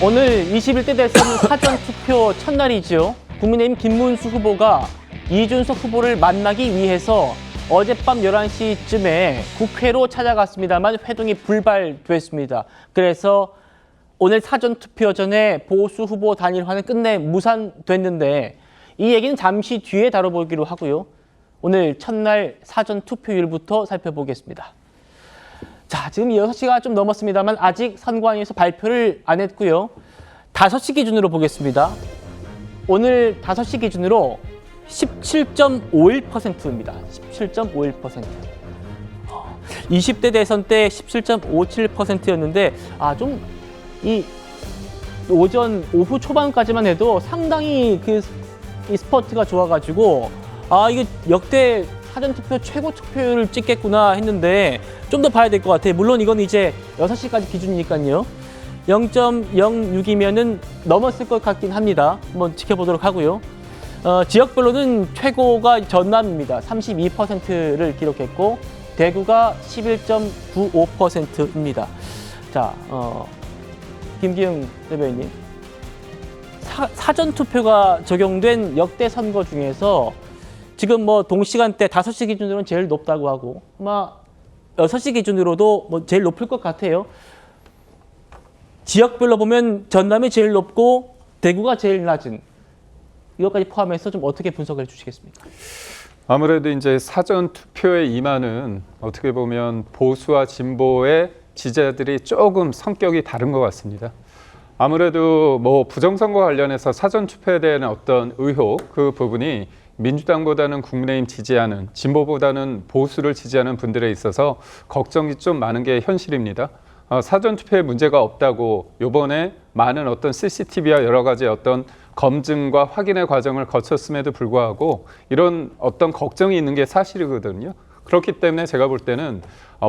오늘 21대 대선 사전투표 첫날이죠. 국민의힘 김문수 후보가 이준석 후보를 만나기 위해서 어젯밤 11시쯤에 국회로 찾아갔습니다만 회동이 불발됐습니다. 그래서 오늘 사전투표 전에 보수 후보 단일화는 끝내 무산됐는데 이 얘기는 잠시 뒤에 다뤄보기로 하고요. 오늘 첫날 사전투표율부터 살펴보겠습니다. 자, 지금 6시가 좀 넘었습니다만 아직 선관위에서 발표를 안 했고요. 5시 기준으로 보겠습니다. 오늘 5시 기준으로 17.51%입니다. 17.51%. 20대 대선 때 17.57%였는데 이 오후 초반까지만 해도 상당히 이 스퍼트가 좋아가지고 이게 역대 사전투표 최고 투표율을 찍겠구나 했는데 좀 더 봐야 될 것 같아요. 물론 이건 이제 6시까지 기준이니까요. 0.06이면은 넘었을 것 같긴 합니다. 한번 지켜보도록 하고요. 지역별로는 최고가 전남입니다. 32%를 기록했고 대구가 11.95%입니다. 자, 김기웅 대변인님. 사전투표가 적용된 역대 선거 중에서 지금 동시간대 5시 기준으로는 제일 높다고 하고 6시 기준으로도 제일 높을 것 같아요. 지역별로 보면 전남이 제일 높고 대구가 제일 낮은 이것까지 포함해서 좀 어떻게 분석을 해주시겠습니까? 아무래도 이제 사전 투표에 임하는 어떻게 보면 보수와 진보의 지지자들이 조금 성격이 다른 것 같습니다. 아무래도 부정선거 관련해서 사전 투표에 대한 어떤 의혹 그 부분이 민주당보다는 국민의힘 지지하는 진보보다는 보수를 지지하는 분들에 있어서 걱정이 좀 많은 게 현실입니다. 사전투표에 문제가 없다고 이번에 많은 어떤 CCTV와 여러 가지 어떤 검증과 확인의 과정을 거쳤음에도 불구하고 이런 어떤 걱정이 있는 게 사실이거든요. 그렇기 때문에 제가 볼 때는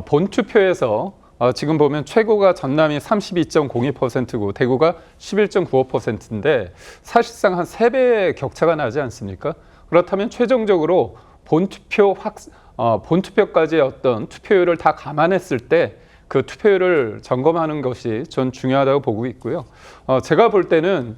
본투표에서 지금 보면 최고가 전남이 32.02%고 대구가 11.95%인데 사실상 한 3배의 격차가 나지 않습니까? 그렇다면 최종적으로 본투표까지의 어떤 투표율을 다 감안했을 때 그 투표율을 점검하는 것이 전 중요하다고 보고 있고요. 제가 볼 때는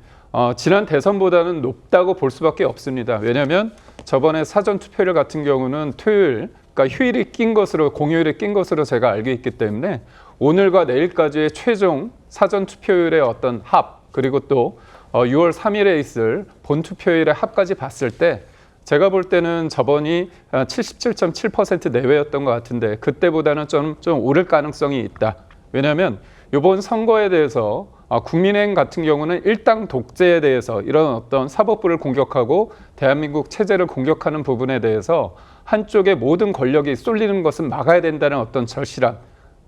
지난 대선보다는 높다고 볼 수밖에 없습니다. 왜냐하면 저번에 사전 투표율 같은 경우는 그러니까 휴일이 낀 것으로 공휴일이 낀 것으로 제가 알고 있기 때문에 오늘과 내일까지의 최종 사전 투표율의 어떤 합 그리고 또 6월 3일에 있을 본 투표율의 합까지 봤을 때 제가 볼 때는 저번이 77.7% 내외였던 것 같은데 그때보다는 좀 오를 가능성이 있다. 왜냐하면 이번 선거에 대해서 국민의힘 같은 경우는 일당 독재에 대해서 이런 어떤 사법부를 공격하고 대한민국 체제를 공격하는 부분에 대해서 한쪽의 모든 권력이 쏠리는 것은 막아야 된다는 어떤 절실함,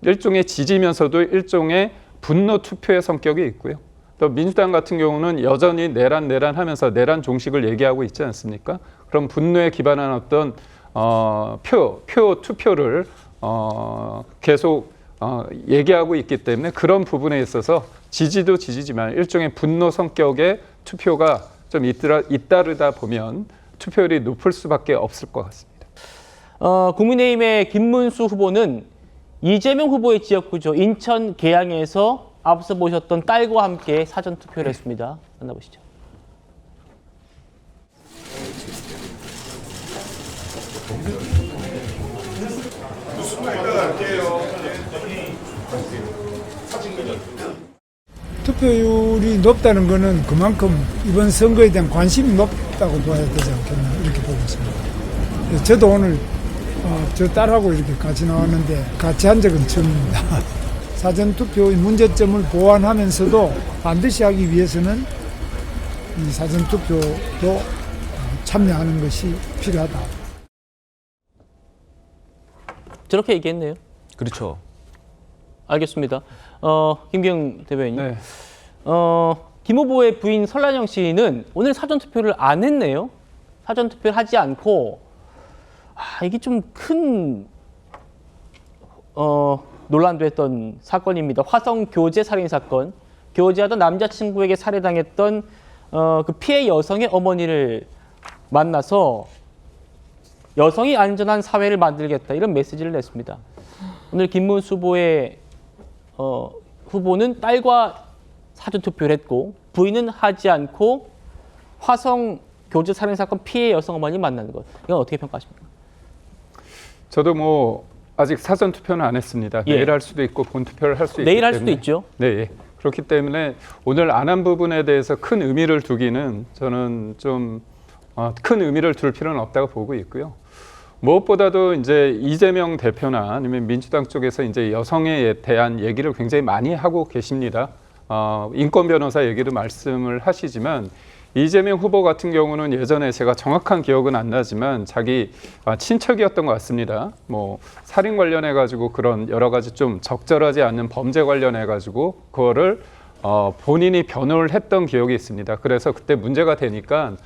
일종의 지지면서도 일종의 분노 투표의 성격이 있고요. 또 민주당 같은 경우는 여전히 내란 하면서 내란 종식을 얘기하고 있지 않습니까? 그럼 분노에 기반한 어떤 투표를 계속 얘기하고 있기 때문에 그런 부분에 있어서 지지도 지지지만 일종의 분노 성격의 투표가 좀 잇따르다 보면 투표율이 높을 수밖에 없을 것 같습니다. 국민의힘의 김문수 후보는 이재명 후보의 지역구죠. 인천 계양에서 앞서 보셨던 딸과 함께 사전투표를 했습니다. 만나보시죠. 투표율이 높다는 것은 그만큼 이번 선거에 대한 관심이 높다고 봐야 되지 않겠나 이렇게 보고 있습니다. 저도 오늘 저 딸하고 이렇게 같이 나왔는데 같이 한 적은 처음입니다. 사전투표의 문제점을 보완하면서도 반드시 하기 위해서는 이 사전투표도 참여하는 것이 필요하다. 저렇게 얘기했네요. 그렇죠. 알겠습니다. 김기웅 대변인. 네. 김 후보의 부인 설란영 씨는 오늘 사전투표를 안 했네요. 사전투표를 하지 않고 이게 좀 큰 논란도 했던 사건입니다. 화성 교제 살인 사건. 교제하던 남자친구에게 살해당했던 그 피해 여성의 어머니를 만나서 여성이 안전한 사회를 만들겠다 이런 메시지를 냈습니다. 오늘 김문수 후보의 후보는 딸과 사전 투표를 했고 부인은 하지 않고 화성 교제 살인 사건 피해 여성 어머니 만나는 것. 이건 어떻게 평가하십니까? 저도 뭐 아직 사전 투표는 안 했습니다. 예. 내일 할 수도 있고 본 투표를 할 수 있기 내일 때문에. 할 수도 있죠. 네, 예. 그렇기 때문에 오늘 안 한 부분에 대해서 큰 의미를 두기는 저는 좀 큰 의미를 둘 필요는 없다고 보고 있고요. 무엇보다도 이제 이재명 대표나 아니면 민주당 쪽에서 이제 여성에 대한 얘기를 굉장히 많이 하고 계십니다. 인권 변호사 얘기도 말씀을 하시지만 이재명 후보 같은 경우는 예전에 제가 정확한 기억은 안 나지만 자기 친척이었던 것 같습니다. 뭐 살인 관련해 가지고 그런 여러 가지 좀 적절하지 않는 범죄 관련해 가지고 그거를 본인이 변호를 했던 기억이 있습니다. 그래서 그때 문제가 되니까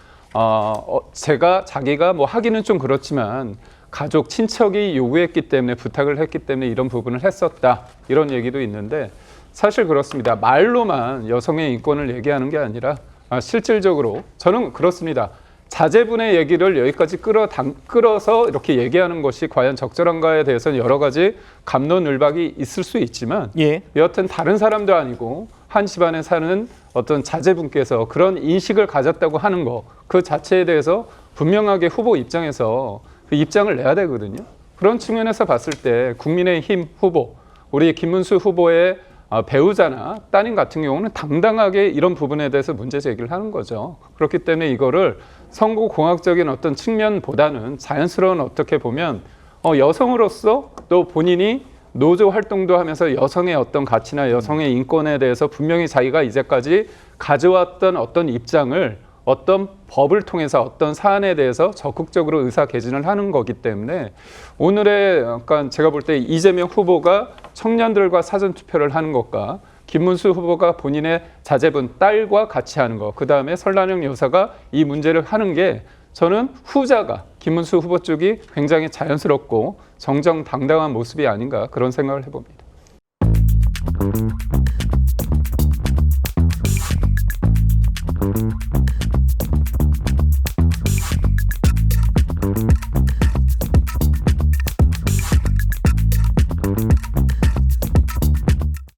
자기가 뭐 하기는 좀 그렇지만 가족 친척이 요구했기 때문에 부탁을 했기 때문에 이런 부분을 했었다 이런 얘기도 있는데 사실 그렇습니다. 말로만 여성의 인권을 얘기하는 게 아니라 실질적으로 저는 그렇습니다. 자제분의 얘기를 여기까지 끌어서 이렇게 얘기하는 것이 과연 적절한가에 대해서는 여러 가지 갑론을박이 있을 수 있지만 예. 여하튼 다른 사람도 아니고 한 집안에 사는 어떤 자제분께서 그런 인식을 가졌다고 하는 거 그 자체에 대해서 분명하게 후보 입장에서 그 입장을 내야 되거든요. 그런 측면에서 봤을 때 국민의힘 후보, 우리 김문수 후보의 배우자나 따님 같은 경우는 당당하게 이런 부분에 대해서 문제 제기를 하는 거죠. 그렇기 때문에 이거를 선거공학적인 어떤 측면보다는 자연스러운 어떻게 보면 여성으로서 또 본인이 노조 활동도 하면서 여성의 어떤 가치나 여성의 인권에 대해서 분명히 자기가 이제까지 가져왔던 어떤 입장을 어떤 법을 통해서 어떤 사안에 대해서 적극적으로 의사 개진을 하는 거기 때문에 오늘의 약간 제가 볼 때 이재명 후보가 청년들과 사전 투표를 하는 것과 김문수 후보가 본인의 자제분 딸과 같이 하는 것, 그 다음에 설란영 여사가 이 문제를 하는 게 저는 후자가 김문수 후보 쪽이 굉장히 자연스럽고 정정당당한 모습이 아닌가 그런 생각을 해봅니다.